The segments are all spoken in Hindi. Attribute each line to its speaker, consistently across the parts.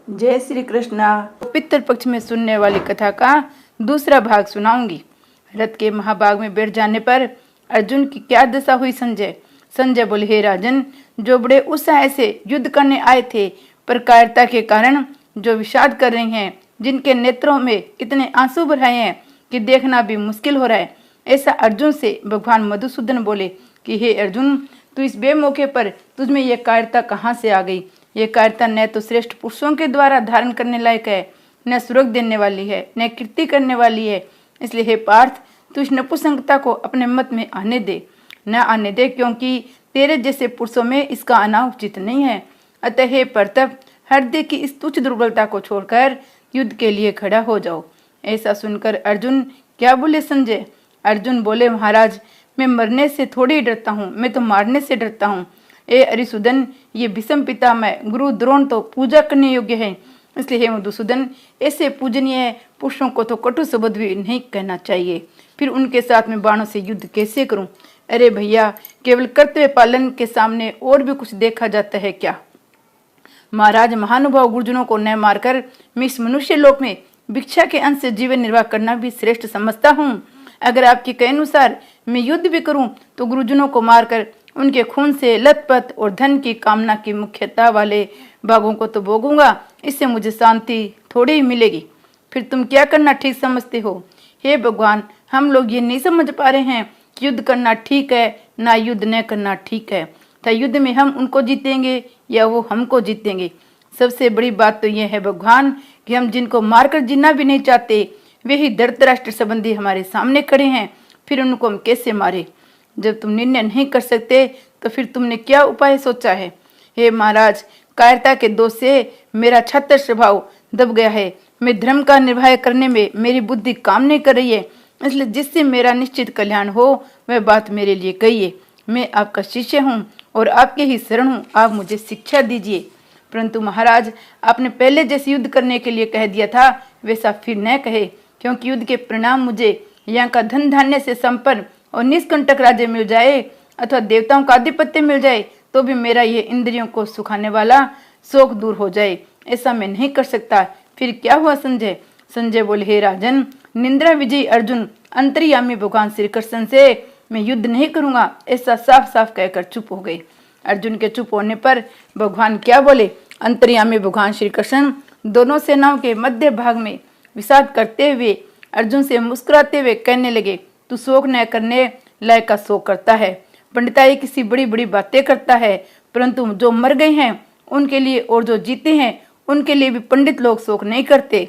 Speaker 1: जय श्री कृष्णा। पितृपक्ष में सुनने वाली कथा का दूसरा भाग सुनाऊंगी। रथ के महाभाग में बैठ जाने पर अर्जुन की क्या दशा हुई। संजय बोले, हे राजन, जो बड़े उत्साह से युद्ध करने आए थे, पर कायरता के कारण जो विषाद कर रहे हैं, जिनके नेत्रों में इतने आंसू भराए हैं कि देखना भी मुश्किल हो रहा है, ऐसा अर्जुन से भगवान मधुसूदन बोले कि हे अर्जुन, तू इस बेमौके पर तुझमें यह कायरता कहाँ से आ गई। ये कायरता न तो श्रेष्ठ पुरुषों के द्वारा धारण करने लायक है, न सुरग देने वाली है, न कीर्ति करने वाली है। इसलिए हे पार्थ, तू इस नपुंसकता को अपने मत में आने दे, न आने दे, क्योंकि तेरे जैसे पुरुषों में इसका आना उचित नहीं है। अतः हे प्रताप, हृदय की इस तुच्छ दुर्बलता को छोड़कर युद्ध के लिए खड़ा हो जाओ। ऐसा सुनकर अर्जुन क्या बोले संजय? अर्जुन बोले, महाराज, मैं मरने से थोड़ी ही डरता हूँ, मैं तो मारने से डरता हूँ। ए अरिसुदन, ये भीष्म पितामह गुरु द्रोण तो पूजा करने योग्य है, इसलिए हे मधुसूदन, ऐसे पूजनीय पुरुषों को तो कटु शब्द भी नहीं कहना चाहिए। फिर उनके साथ में बाणों से युद्ध कैसे करूं? अरे भैया, केवल कर्तव्य पालन के सामने और भी कुछ देखा जाता है क्या? महाराज, महानुभाव गुरुजनों को न मारकर मैं इस मनुष्य लोक में भिक्षा के अंश से जीवन निर्वाह करना भी श्रेष्ठ समझता हूँ। अगर आपके कहे अनुसार मैं युद्ध भी करूं तो गुरुजनों को मारकर उनके खून से लथपथ और धन की कामना की मुख्यता वाले भागों को तो भोगूंगा, इससे मुझे शांति थोड़ी ही मिलेगी। फिर तुम क्या करना ठीक समझते हो? हे भगवान, हम लोग ये नहीं समझ पा रहे हैं कि युद्ध करना ठीक है ना युद्ध न करना ठीक है, था युद्ध में हम उनको जीतेंगे या वो हमको जीतेंगे। सबसे बड़ी बात तो यह है भगवान कि हम जिनको मारकर जीना भी नहीं चाहते, वे ही धृतराष्ट्र संबंधी हमारे सामने खड़े हैं, फिर उनको हम कैसे मारे? जब तुम निर्णय नहीं कर सकते तो फिर तुमने क्या उपाय सोचा है? हे महाराज, कायरता के दोष से मेरा छात्र स्वभाव दब गया है। मैं धर्म का निर्वाह करने में मेरी बुद्धि काम नहीं कर रही है, इसलिए जिससे मेरा निश्चित कल्याण हो वह बात मेरे लिए कहिए। मैं आपका शिष्य हूँ और आपके ही शरण हूँ, आप मुझे शिक्षा दीजिए। परंतु महाराज, आपने पहले जैसे युद्ध करने के लिए कह दिया था वैसा फिर न कहे, क्योंकि युद्ध के परिणाम मुझे यहाँ का धन धान्य से संपन्न और निष्कंटक राज्य मिल जाए अथवा देवताओं का आधिपत्य मिल जाए तो भी मेरा ये इंद्रियों को सुखाने वाला शोक दूर हो जाए, ऐसा मैं नहीं कर सकता। फिर क्या हुआ संजय? संजय बोले, हे राजन, निंद्रा विजयी अर्जुन अंतर्यामी भगवान श्री कृष्ण से मैं युद्ध नहीं करूंगा, ऐसा साफ साफ कहकर चुप हो गए। अर्जुन के चुप होने पर भगवान क्या बोले? अंतर्यामी भगवान श्री कृष्ण दोनों सेनाओं के मध्य भाग में विषाद करते हुए अर्जुन से मुस्कुराते हुए कहने लगे, तू शोक न करने लायक का शोक करता है, पंडिताई किसी बड़ी बड़ी बातें करता है, परंतु जो मर गए हैं उनके लिए और जो जीते हैं उनके लिए भी पंडित लोग शोक नहीं करते।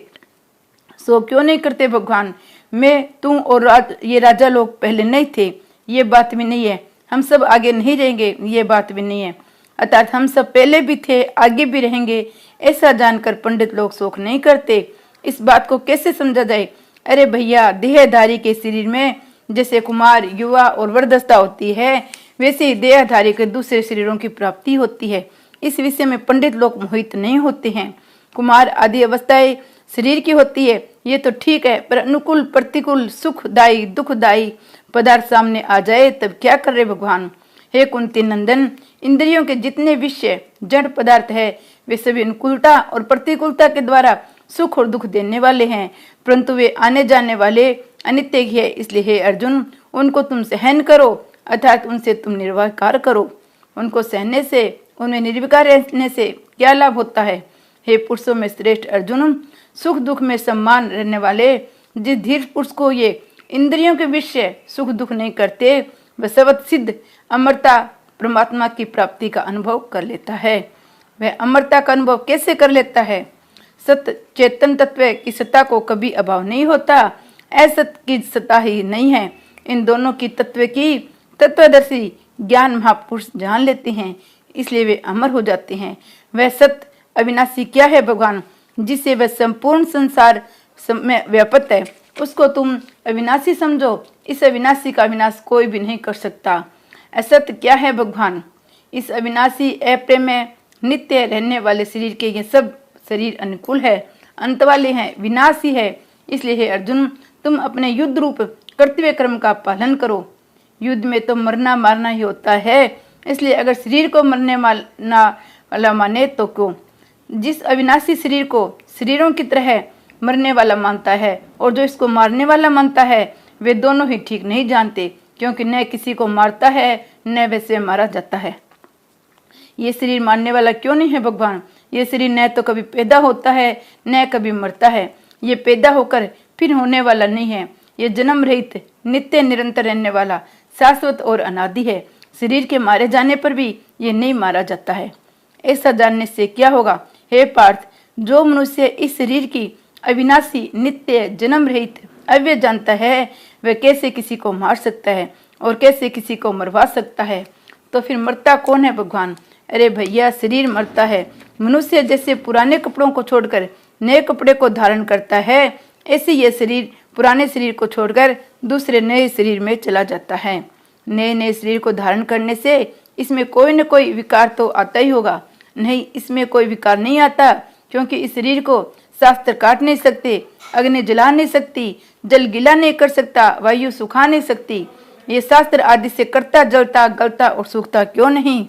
Speaker 1: शोक क्यों नहीं करते भगवान? मैं, तू और ये राजा लोग पहले नहीं थे, ये बात भी नहीं है। हम सब आगे नहीं रहेंगे, ये बात भी नहीं है। अर्थात हम सब पहले भी थे, आगे भी रहेंगे, ऐसा जानकर पंडित लोग शोक नहीं करते। इस बात को कैसे समझा जाए? अरे भैया, देहधारी के शरीर में जैसे कुमार, युवा और वृद्धावस्था होती है, वैसे ही देहधारी के दूसरे शरीरों की प्राप्ति होती है। इस विषय में पंडित लोग मोहित नहीं होते हैं। कुमार आदि अवस्थाएं शरीर की होती है, ये तो ठीक है, पर अनुकूल प्रतिकूल सुखदायी दुखदायी पदार्थ सामने आ जाए तब क्या कर रहे भगवान? हे कुंती नंदन, इंद्रियों के जितने विषय जड़ पदार्थ है वे सभी अनुकूलता और प्रतिकूलता के द्वारा सुख और दुख देने वाले हैं, परंतु वे आने जाने वाले अनित्य ही है। इसलिए हे अर्जुन, उनको तुम सहन करो, अर्थात उनसे तुम निर्विकार करो। उनको सहने से, उनमें निर्विकार रहने से क्या लाभ होता है? हे पुरुषों में श्रेष्ठ अर्जुन, सुख दुख में सम्मान रहने वाले जिस धीर पुरुष को ये इंद्रियों के विषय सुख दुख नहीं करते, वह सवत सिद्ध अमरता परमात्मा की प्राप्ति का अनुभव कर लेता है। वह अमरता का अनुभव कैसे कर लेता है? सत्य चेतन तत्व की सत्ता को कभी अभाव नहीं होता, असत की सत्ता ही नहीं है। इन दोनों की तत्व की तत्वदर्शी ज्ञान महापुरुष जान लेते हैं, इसलिए वे अमर हो जाते हैं। वह सत्य अविनाशी क्या है भगवान? जिससे वह संपूर्ण संसार में व्याप्त है, उसको तुम अविनाशी समझो। इस अविनाशी का विनाश कोई भी नहीं कर सकता। असत्य क्या है भगवान? इस अविनाशी अप्रेम में नित्य रहने वाले शरीर के ये सब शरीर अनुकूल है, अंत वाले हैं, विनाशी है। इसलिए हे अर्जुन, तुम अपने युद्ध रूप कर्तव्य कर्म का पालन करो। युद्ध में तो मरना मारना ही होता है, इसलिए अगर शरीर को मरने वाला माने तो क्यों जिस अविनाशी शरीर को शरीरों की तरह मरने वाला मानता है और जो इसको मारने वाला मानता है, वे दोनों ही ठीक नहीं जानते, क्योंकि न किसी को मारता है न वैसे मारा जाता है। ये शरीर मारने वाला क्यों नहीं है भगवान? ये शरीर न तो कभी पैदा होता है न कभी मरता है। ये पैदा होकर फिर होने वाला नहीं है। ये जन्म रहित नित्य निरंतर रहने वाला शाश्वत और अनादि है। शरीर के मारे जाने पर भी ये नहीं मारा जाता है। ऐसा जानने से क्या होगा? हे पार्थ, जो मनुष्य इस शरीर की अविनाशी नित्य जन्म रहित अव्यय जानता है, वह कैसे किसी को मार सकता है और कैसे किसी को मरवा सकता है? तो फिर मरता कौन है भगवान? अरे भैया, शरीर मरता है। मनुष्य जैसे पुराने कपड़ों को छोड़कर नए कपड़े को धारण करता है, ऐसे ये शरीर पुराने शरीर को छोड़कर दूसरे नए शरीर में चला जाता है। नए नए शरीर को धारण करने से इसमें कोई न कोई विकार तो आता ही होगा। नहीं, इसमें कोई विकार नहीं आता, क्योंकि इस शरीर को शास्त्र काट नहीं सकते, अग्नि जला नहीं सकती, जल गीला नहीं कर सकता, वायु सुखा नहीं सकती। ये शास्त्र आदि से करता जलता गलता और सूखता क्यों नहीं?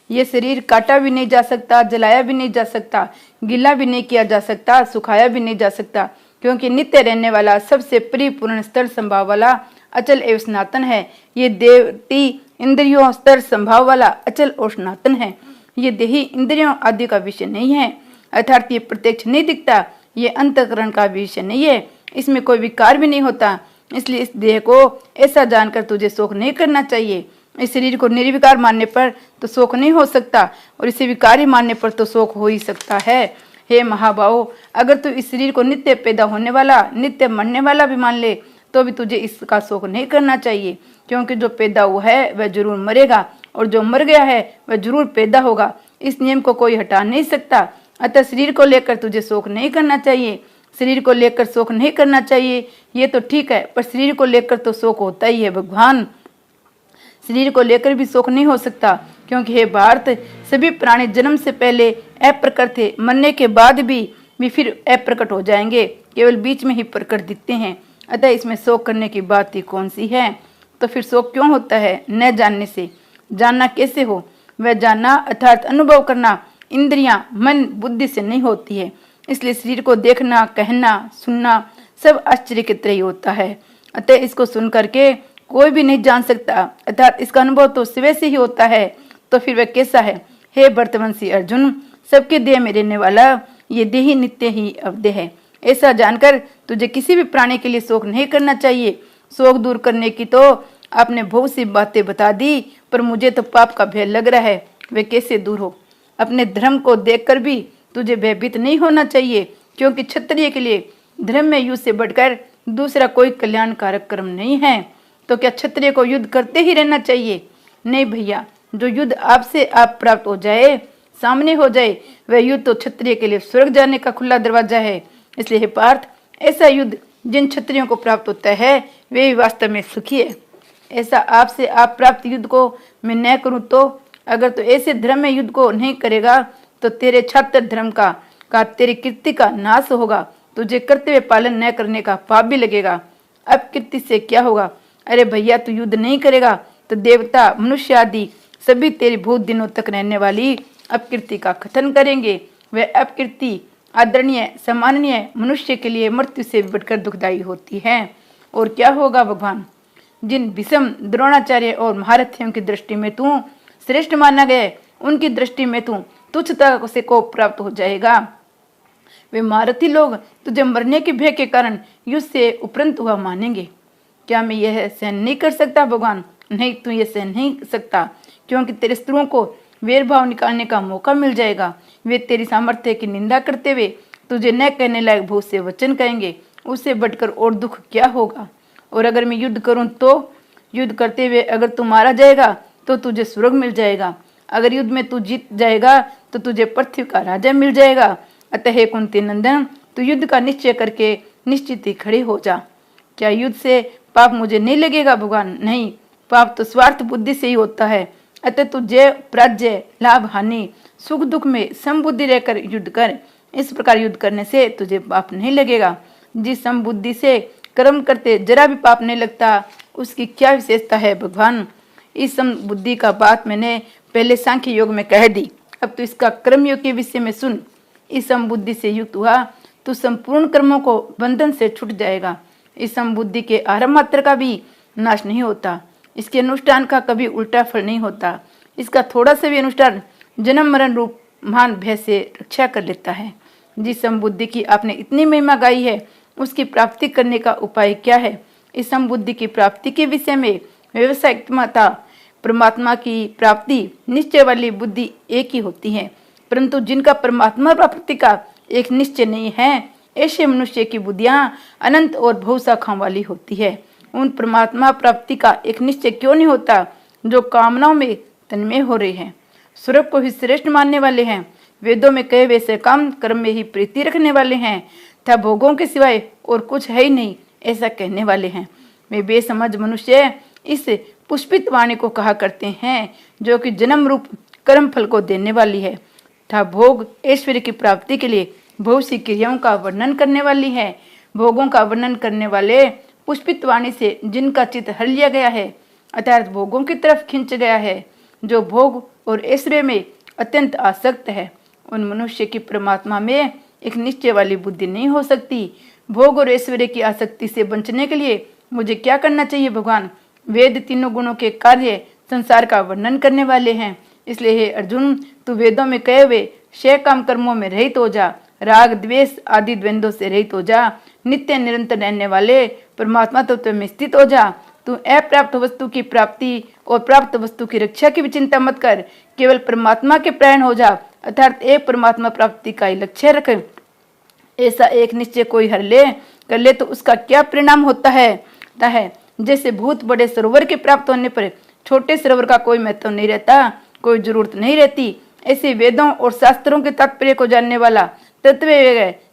Speaker 1: ये शरीर काटा भी नहीं जा सकता, जलाया भी नहीं जा सकता, गीला भी नहीं किया जा सकता, सुखाया भी नहीं जा सकता, क्योंकि नित्य रहने वाला सबसे परिपूर्ण स्तर संभाव वाला अचल एवं सनातन है। ये देवती इंद्रियों स्तर संभाव वाला अचल और सनातन है। ये देही इंद्रियों आदि का विषय नहीं है, अर्थात ये प्रत्यक्ष नहीं दिखता, ये अंतःकरण का विषय नहीं है, इसमें कोई विकार भी नहीं होता। इसलिए इस देह को ऐसा जानकर तुझे शोक नहीं करना चाहिए। इस शरीर को निर्विकार मानने पर तो शोक नहीं हो सकता, और इसे विकारी मानने पर तो शोक हो ही सकता है। हे महाबाहो, अगर तू इस शरीर को नित्य पैदा होने वाला नित्य मरने वाला भी मान ले, तो भी तुझे इसका शोक नहीं करना चाहिए, क्योंकि जो पैदा हुआ है वह जरूर मरेगा, और जो मर गया है वह जरूर पैदा होगा। इस नियम को कोई हटा नहीं सकता। अतः शरीर को लेकर तुझे शोक नहीं करना चाहिए। शरीर को लेकर शोक नहीं करना चाहिए, ये तो ठीक है, पर शरीर को लेकर तो शोक होता ही है भगवान। शरीर को लेकर भी शोक नहीं हो सकता, क्योंकि हे भारत, सभी प्राणी जन्म से पहले अप्रकट थे, मरने के बाद भी फिर अप्रकट हो जाएंगे, केवल बीच में ही प्रकट दिखते हैं। अतः इसमें शोक करने की बात ही कौन सी है? तो फिर शोक क्यों होता है? न जानने से। जानना कैसे हो? वह जानना अर्थात अनुभव करना इंद्रियां मन बुद्धि से नहीं होती है। इसलिए शरीर को देखना, कहना, सुनना सब आश्चर्य की तरह ही होता है। अतः इसको सुन करके कोई भी नहीं जान सकता, अर्थात इसका अनुभव तो शिव से ही होता है। तो फिर वह कैसा है? हे वर्तवंशी अर्जुन, सबके देह में रहने वाला ये देह ही नित्य ही अवध्य है। ऐसा जानकर तुझे किसी भी प्राणी के लिए शोक नहीं करना चाहिए। शोक दूर करने की तो आपने बहुत सी बातें बता दी, पर मुझे तो पाप का भय लग रहा है, वे कैसे दूर हो? अपने धर्म को देखकर भी तुझे भयभीत नहीं होना चाहिए, क्योंकि क्षत्रिय के लिए धर्म में युद्ध से बढ़कर दूसरा कोई कल्याणकारक कर्म नहीं है। तो क्या क्षत्रिय को युद्ध करते ही रहना चाहिए? नहीं भैया, जो युद्ध आपसे आप प्राप्त हो जाए, सामने हो जाए, वह युद्ध तो क्षत्रिय के लिए स्वर्ग जाने का खुला दरवाजा है। इसलिए हे पार्थ, ऐसा युद्ध जिन क्षत्रियों को प्राप्त होता है वे वास्तव में सुखी है। ऐसा आपसे आप प्राप्त युद्ध को मैं न करूं तो? अगर तो ऐसे धर्म में युद्ध को नहीं करेगा तो तेरे छात्र धर्म का तेरी कीर्ति का नाश होगा। तुझे कर्तव्य पालन न करने का पाप भी लगेगा। अब कीर्ति से क्या होगा? अरे भैया, तू युद्ध नहीं करेगा तो देवता मनुष्य आदि सभी तेरी बहुत दिनों तक रहने वाली अपकीर्ति का कथन करेंगे। वह अपकीर्ति आदरणीय सम्माननीय मनुष्य के लिए मृत्यु से बढ़कर दुखदायी होती है। और क्या होगा भगवान? जिन विषम द्रोणाचार्य और महारथियों की दृष्टि में तू श्रेष्ठ माना गया, उनकी दृष्टि में तू तुच्छता से को प्राप्त हो जाएगा। वे महारथी लोग तुझे मरने के भय के कारण युद्ध से उपरंत हुआ मानेंगे। क्या मैं यह सहन नहीं कर सकता भगवान? नहीं, तू यह सहन नहीं सकता, क्योंकि तेरे शत्रुओं को वेर भाव निकालने का मौका मिल जाएगा। वे तेरी सामर्थ्य की निंदा करते हुए तुझे न कहने लायक बहुत से वचन कहेंगे। उससे बढ़कर और दुख क्या होगा? और अगर मैं युद्ध करूं तो? युद्ध करते हुए अगर तू मारा जाएगा तो तुझे स्वर्ग मिल जाएगा। अगर युद्ध में तू जीत जाएगा तो तुझे पृथ्वी का राजा मिल जाएगा। अतः हे कुंती नंदन, तू युद्ध का निश्चय करके निश्चित ही खड़े हो जा। क्या युद्ध से पाप मुझे नहीं लगेगा भगवान? नहीं, पाप तो स्वार्थ बुद्धि से ही होता है। अतः तू जय पराजय लाभ हानि सुख दुख में समबुद्धि रहकर युद्ध कर। इस प्रकार युद्ध करने से तुझे पाप नहीं लगेगा। जिस समबुद्धि से कर्म करते जरा भी पाप नहीं लगता, उसकी क्या विशेषता है भगवान? इस समबुद्धि का बात मैंने पहले सांख्य योग में कह दी। अब तो इसका कर्मयोग के विषय में सुन। इस समबुद्धि से युक्त हुआ तो संपूर्ण कर्मों को बंधन से छूट जाएगा। इस समबुद्धि के आरंभ मात्र का भी नाश नहीं होता, इसके अनुष्ठान का कभी उल्टा फल नहीं होता। इसका थोड़ा सा भी अनुष्ठान जन्म मरण रूप महान भय से रक्षा कर लेता है। जिस समबुद्धि की आपने इतनी महिमा गाई है, उसकी प्राप्ति करने का उपाय क्या है? इस समबुद्धि की प्राप्ति के विषय में व्यवसायिकता परमात्मा की प्राप्ति निश्चय वाली बुद्धि एक ही होती है, परंतु जिनका परमात्मा प्राप्ति का एक निश्चय नहीं है, ऐसे मनुष्य की बुद्धियां अनंत और बहुशाखाओं वाली होती है। उन परमात्मा प्राप्ति का एक निश्चय क्यों नहीं होता जो कामनाओं में तन्मय हो रहे हैं, स्वर्ग को ही श्रेष्ठ मानने वाले हैं, वेदों में कहे वैसे काम कर्म में ही प्रीति रखने वाले हैं तथा भोगों के सिवाय और कुछ है ही नहीं ऐसा कहने वाले हैं। वे बेसमझ मनुष्य इस पुष्पित वाणी को कहा करते हैं जो कि जन्म रूप कर्म फल को देने वाली है तथा भोग ऐश्वर्य की प्राप्ति के लिए बहुत सी क्रियाओं का वर्णन करने वाली है। भोगों का वर्णन करने वाले पुष्पित वाणी से जिनका चित्त हर लिया गया है, अर्थात भोगों की तरफ खींच गया है, जो भोग और ऐश्वर्य में अत्यंत आसक्त है, उन मनुष्य की परमात्मा में एक निश्चय वाली बुद्धि नहीं हो सकती। भोग और ऐश्वर्य की आसक्ति से बचने के लिए मुझे क्या करना चाहिए भगवान? वेद तीनों गुणों के कार्य संसार का वर्णन करने वाले हैं, इसलिए हे अर्जुन, तू वेदों में कहे हुए क्षय काम कर्मों में रहित हो जा, राग द्वेष आदि द्वंद्वों से रहित हो जा, नित्य निरंतर रहने वाले परमात्मा तत्व में स्थित हो जा। तू अप्राप्त वस्तु की प्राप्ति और प्राप्त वस्तु की रक्षा की भी चिंता मत कर, केवल परमात्मा के प्राण हो जा, अर्थात एक परमात्मा प्राप्ति का ही लक्ष्य रख। ऐसा एक निश्चय कोई हर ले कर ले तो उसका क्या परिणाम होता है? जैसे भूत बड़े सरोवर के प्राप्त होने पर छोटे सरोवर का कोई महत्व नहीं रहता, कोई जरूरत नहीं रहती, ऐसे वेदों और शास्त्रों के तात्पर्य को जानने वाला तत्व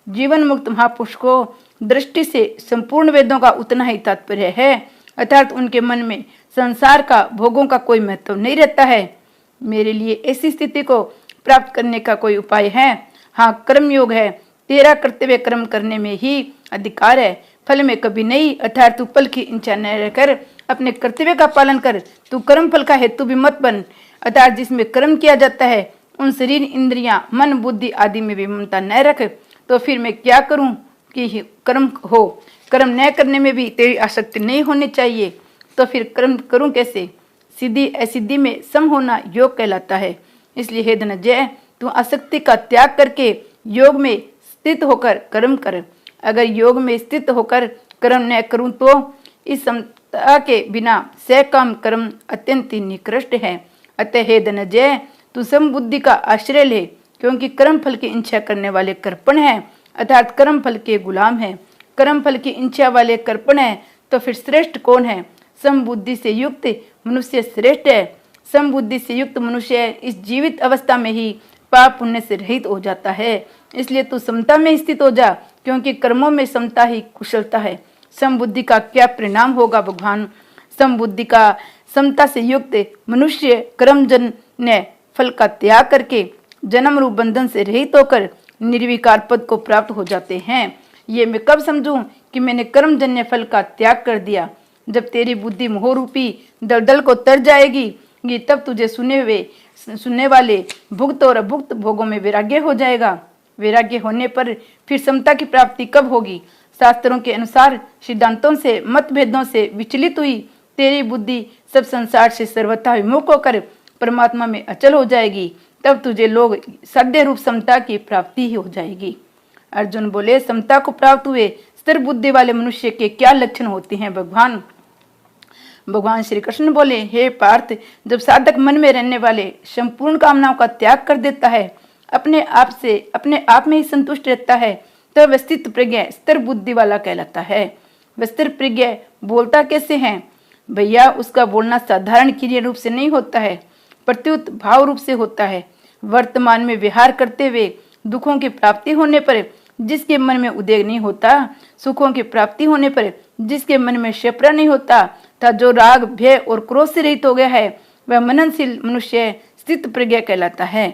Speaker 1: जीवन मुक्त महापुरुष को दृष्टि से संपूर्ण वेदों का उतना ही तात्पर्य है, अर्थात उनके मन में संसार का भोगों का कोई महत्व नहीं रहता है। मेरे लिए ऐसी स्थिति को प्राप्त करने का कोई उपाय है? हाँ, कर्मयोग है। तेरा कर्तव्य कर्म करने में ही अधिकार है, फल में कभी नहीं, अर्थात तू फल की इच्छा न रहकर अपने कर्तव्य का पालन कर। तू कर्म फल का हेतु भी मत बन, अर्थात जिसमें कर्म किया जाता है उन शरीर इंद्रियां मन बुद्धि आदि में भी ममता न रख। तो फिर मैं क्या करूं कि कर्म हो? कर्म न करने में भी तेरी आसक्ति नहीं होनी चाहिए, तो फिर कर्म करूं कैसे? सिद्धि असिद्धि में सम होना योग कहलाता है। इसलिए हे धनंजय, तू आसक्ति का त्याग करके योग में स्थित होकर कर्म कर। अगर योग में स्थित होकर कर्म न करूं तो इस समता के बिना सकाम कर्म अत्यंत ही निकृष्ट है। अतः हे धनंजय, तू समबुद्धि का आश्रय ले, क्योंकि कर्म फल की इच्छा करने वाले कर्पण है, अर्थात कर्म फल के गुलाम है। कर्म फल की इच्छा वाले कर्पण है तो फिर श्रेष्ठ कौन है? समबुद्धि से युक्त मनुष्य श्रेष्ठ है। समबुद्धि से युक्त मनुष्य इस जीवित अवस्था में ही पाप पुण्य से रहित हो जाता है। इसलिए तू समता में स्थित हो जा, क्योंकि कर्मों में समता ही कुशलता है। समबुद्धि का क्या परिणाम होगा भगवान? समबुद्धि का समता से युक्त मनुष्य कर्मजन्य फल का त्याग करके जन्म रूप बंधन से रहित होकर निर्विकार पद को प्राप्त हो जाते हैं। ये मैं कब समझूं कि मैंने कर्मजन्य फल का त्याग कर दिया? जब तेरी बुद्धि मोह रूपी दलदल को तर जाएगी, तब तुझे सुनने वाले भुक्त और अभुक्त भोगों में वैराग्य हो जाएगा। वैराग्य होने पर फिर समता की प्राप्ति कब होगी? शास्त्रों के अनुसार सिद्धांतों से मतभेदों से विचलित हुई तेरी बुद्धि सब संसार से सर्वथा विमुख होकर परमात्मा में अचल हो जाएगी, तब तुझे लोग सद्य रूप समता की प्राप्ति ही हो जाएगी। अर्जुन बोले, समता को प्राप्त हुए स्थिर बुद्धि वाले मनुष्य के क्या लक्षण होते हैं भगवान? भगवान श्री कृष्ण बोले, हे पार्थ, जब साधक मन में रहने वाले संपूर्ण कामनाओं का त्याग कर देता है, अपने आप में ही संतुष्ट रहता है, तो वह स्थित प्रज्ञ स्थिर बुद्धि वाला कहलाता है। वह स्थिर प्रज्ञ बोलता कैसे है? भैया, उसका बोलना साधारण क्रिया रूप से नहीं होता है, प्रत्युत भाव रूप से होता है। वर्तमान में विहार करते हुए दुखों की प्राप्ति होने पर जिसके मन में उद्वेग नहीं होता, सुखों की प्राप्ति होने पर जिसके मन में क्षेप्रा नहीं होता, तथा जो राग भय और क्रोध से रहित हो गया है, वह मननशील मनुष्य स्थित प्रज्ञ कहलाता है।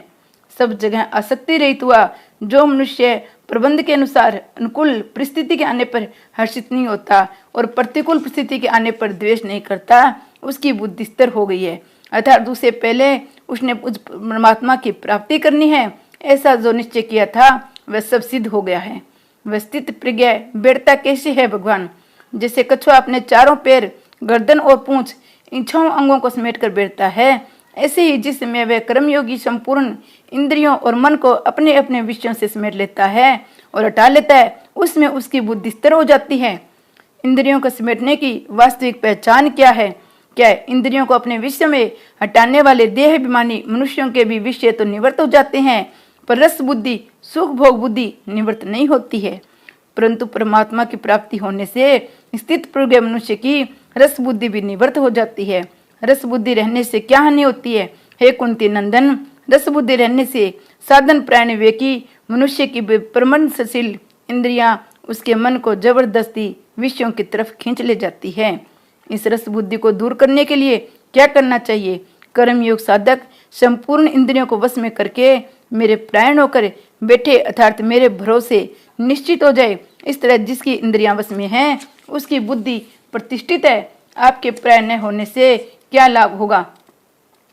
Speaker 1: सब जगह आसक्ति रहित हुआ जो मनुष्य प्रबंध के अनुसार अनुकूल परिस्थिति के आने पर हर्षित नहीं होता और प्रतिकूल परिस्थिति के आने पर द्वेष नहीं करता, उसकी बुद्धि स्थिर हो गई है, अर्थात उससे पहले उसने उस परमात्मा की प्राप्ति करनी है, ऐसा जो निश्चय किया था वह सब सिद्ध हो गया है। वह स्थित प्रज्ञा बैठता कैसे है भगवान? जैसे कछुआ अपने चारों पैर, गर्दन और पूंछ इन 6 अंगों को समेट कर बैठता है, ऐसे ही जिसमें वह कर्मयोगी संपूर्ण इंद्रियों और मन को अपने अपने विषयों से समेट लेता है और हटा लेता है, उसमें उसकी बुद्धि स्थिर हो जाती है। इंद्रियों को समेटने की वास्तविक पहचान क्या है? क्या इंद्रियों को अपने विषय में हटाने वाले देहाभिमानी मनुष्यों के भी विषय तो निवृत्त हो जाते हैं, पर रस बुद्धि, सुख भोग बुद्धि निवृत्त नहीं होती है। परंतु परमात्मा की प्राप्ति होने से स्थित प्रज्ञ मनुष्य की रस बुद्धि भी निवृत्त हो जाती है। रस बुद्धि रहने से क्या हानि होती है? हे कुंती नंदन, रस बुद्धि रहने से साधन प्राण विवेकी मनुष्य की प्रमंडशील इंद्रियां उसके मन को जबरदस्ती विषयों की तरफ खींच ले जाती है। इस रस बुद्धि को दूर करने के लिए क्या करना चाहिए? कर्मयोग साधक संपूर्ण इंद्रियों को वश में करके मेरे प्राण होकर बैठे, अर्थात मेरे भरोसे निश्चित हो जाए। इस तरह जिसकी इंद्रियां वश में हैं उसकी बुद्धि प्रतिष्ठित है। आपके प्राण न होने से क्या लाभ होगा?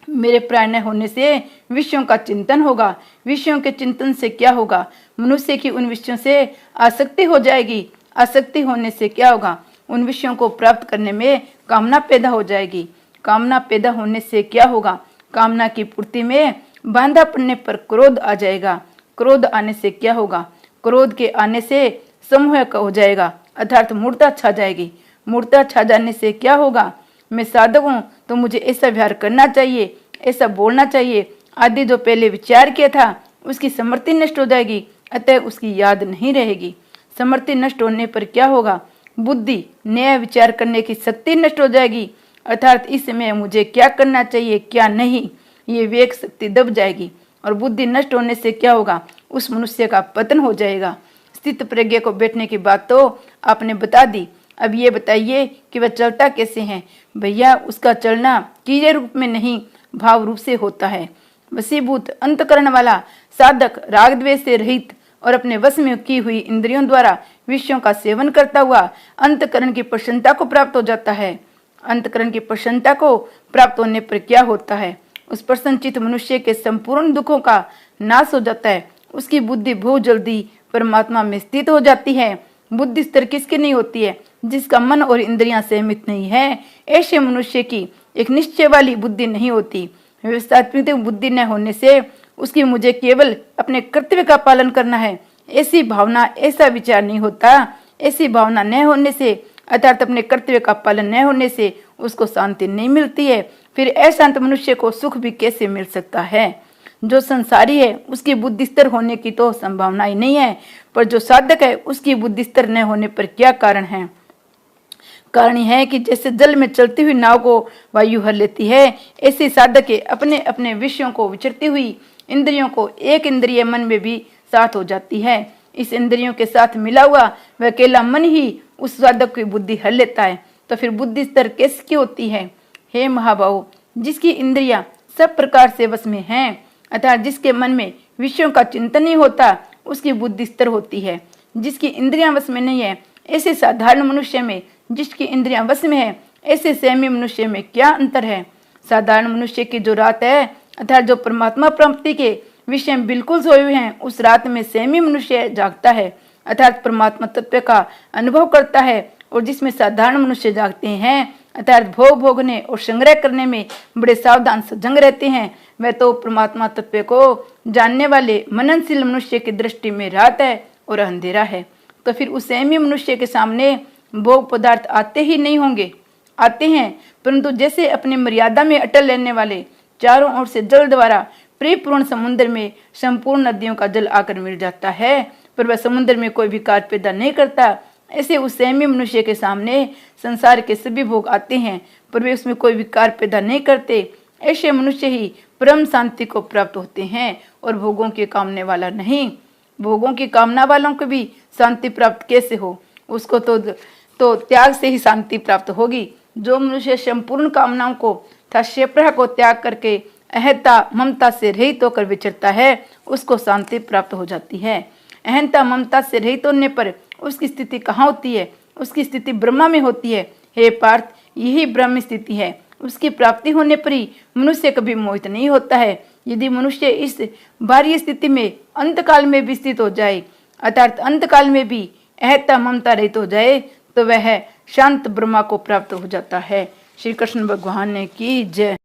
Speaker 1: मेरे प्राण न होने से विषयों का चिंतन होगा। विषयों के चिंतन से क्या होगा? मनुष्य की उन विषयों से आसक्ति हो जाएगी। आसक्ति होने से क्या होगा? उन विषयों को प्राप्त करने में कामना पैदा हो जाएगी। कामना पैदा होने से क्या होगा? कामना की पूर्ति में बांधा पड़ने पर क्रोध आ जाएगा। क्रोध आने से क्या होगा? क्रोध के आने से समूह हो जाएगा, अर्थात मूर्ता छा जाएगी। मूर्ता छा जाने से क्या होगा? मैं साधक हूँ तो मुझे ऐसा व्यवहार करना चाहिए, ऐसा बोलना चाहिए आदि जो पहले विचार किया था उसकी समृद्धि नष्ट हो जाएगी, अतः उसकी याद नहीं रहेगी। समृद्धि नष्ट होने पर क्या होगा? बुद्धि, नया विचार करने की शक्ति नष्ट हो जाएगी, अर्थात इस समय मुझे क्या करना चाहिए क्या नहीं, ये विवेक शक्ति दब जाएगी। और बुद्धि नष्ट होने से क्या होगा? उस मनुष्य का पतन हो जाएगा। स्थित प्रज्ञा को बैठने की बात तो आपने बता दी, अब ये बताइए कि वह चलता कैसे है? भैया, उसका चलना क्रिया रूप में नहीं भाव रूप से होता है। वशीभूत अंतकरण वाला साधक राग द्वेष से रहित और अपने वश में की हुई इंद्रियों द्वारा विषयों का सेवन करता हुआ अंतकरण की प्रसन्नता को प्राप्त हो जाता है। अंतकरण की प्रसन्नता को प्राप्त होने पर क्या होता है? उस प्रसन्नचित मनुष्य के संपूर्ण दुखों का नाश हो जाता है। उसकी बुद्धि बहुत जल्दी परमात्मा में स्थित हो जाती है। बुद्धि स्थिर किसकी नहीं होती है? जिसका मन और इंद्रियां सहमित नहीं है, ऐसे मनुष्य की एक निश्चय वाली बुद्धि नहीं होती। व्यवस्थात्मक बुद्धि न होने से उसकी मुझे केवल अपने कर्तव्य का पालन करना है ऐसी भावना, ऐसा विचार नहीं होता। ऐसी भावना न होने से, अर्थात अपने कर्तव्य का पालन न होने से उसको शांति नहीं मिलती है। फिर अशांत मनुष्य को सुख भी कैसे मिल सकता है? जो संसारी है उसकी बुद्धि स्थिर होने की तो संभावना ही नहीं है, पर जो साधक है उसकी बुद्धि स्थिर न होने पर क्या कारण है? कारण यह है कि जैसे जल में चलती हुई नाव को वायु हर लेती है, ऐसे साधक के अपने अपने विषयों को विचरती हुई इंद्रियों को एक इंद्रिय मन में भी साथ हो जाती है। इस इंद्रियों के साथ मिला हुआ वह अकेला मन ही उस साधक की बुद्धि हर लेता है। तो फिर बुद्धि स्तर कैसी होती है? हे महाभाव, जिसकी इंद्रियां सब प्रकार से वश में हैं, अर्थात जिसके मन में विषयों का चिंतन नहीं होता, उसकी बुद्धि स्थिर होती है। जिसकी इंद्रियां वश में नहीं है, ऐसे साधारण मनुष्य में जिसकी इंद्रियां वश में है, ऐसे संयमी मनुष्य में क्या अंतर है? साधारण मनुष्य की जो रात है, अर्थात जो परमात्मा प्राप्ति के विषय में बिल्कुल सोए हुए हैं, उस रात में संयमी मनुष्य जागता है, अर्थात परमात्मा तत्व का अनुभव करता है। और जिसमें साधारण मनुष्य जागते हैं, अर्थात भोग भोगने और संग्रह करने में बड़े सावधान सजग रहते हैं, वह तो परमात्मा तत्व को जानने वाले मननशील मनुष्य की दृष्टि में रात है और अंधेरा है। तो फिर उस संयमी मनुष्य के सामने भोग पदार्थ आते ही नहीं होंगे? आते हैं, परंतु जैसे अपनी मर्यादा में अटल रहने वाले चारों ओर से जल द्वारा परिपूर्ण समुद्र में संपूर्ण नदियों का जल आकर मिल जाता है, पर वह समुद्र में कोई विकार पैदा नहीं करता, ऐसे उस संयमी मनुष्य के सामने संसार के सभी भोग आते हैं, पर वे उसमें कोई विकार पैदा नहीं करते। ऐसे मनुष्य ही परम शांति को प्राप्त होते हैं और भोगों के कामने वाला नहीं। भोगों की कामना वालों को भी शांति प्राप्त कैसे हो? उसको तो त्याग से ही शांति प्राप्त होगी। जो मनुष्य संपूर्ण कामनाओं को तथा शेप्रा को त्याग करके अहंता ममता से रहित होकर विचरता है, उसको शांति प्राप्त हो जाती है। अहंता ममता से रहित होने पर उसकी स्थिति कहाँ होती है? उसकी स्थिति ब्रह्मा में होती है। हे पार्थ, यही ब्रह्म स्थिति है। उसकी प्राप्ति होने पर ही मनुष्य कभी मोहित नहीं होता है। यदि मनुष्य इस बाह्य स्थिति में अंतकाल में भी स्थित हो जाए, अर्थात अंतकाल में भी अहता ममता रहित हो जाए, तो वह शांत ब्रह्मा को प्राप्त हो जाता है। श्री कृष्ण भगवान ने की जय।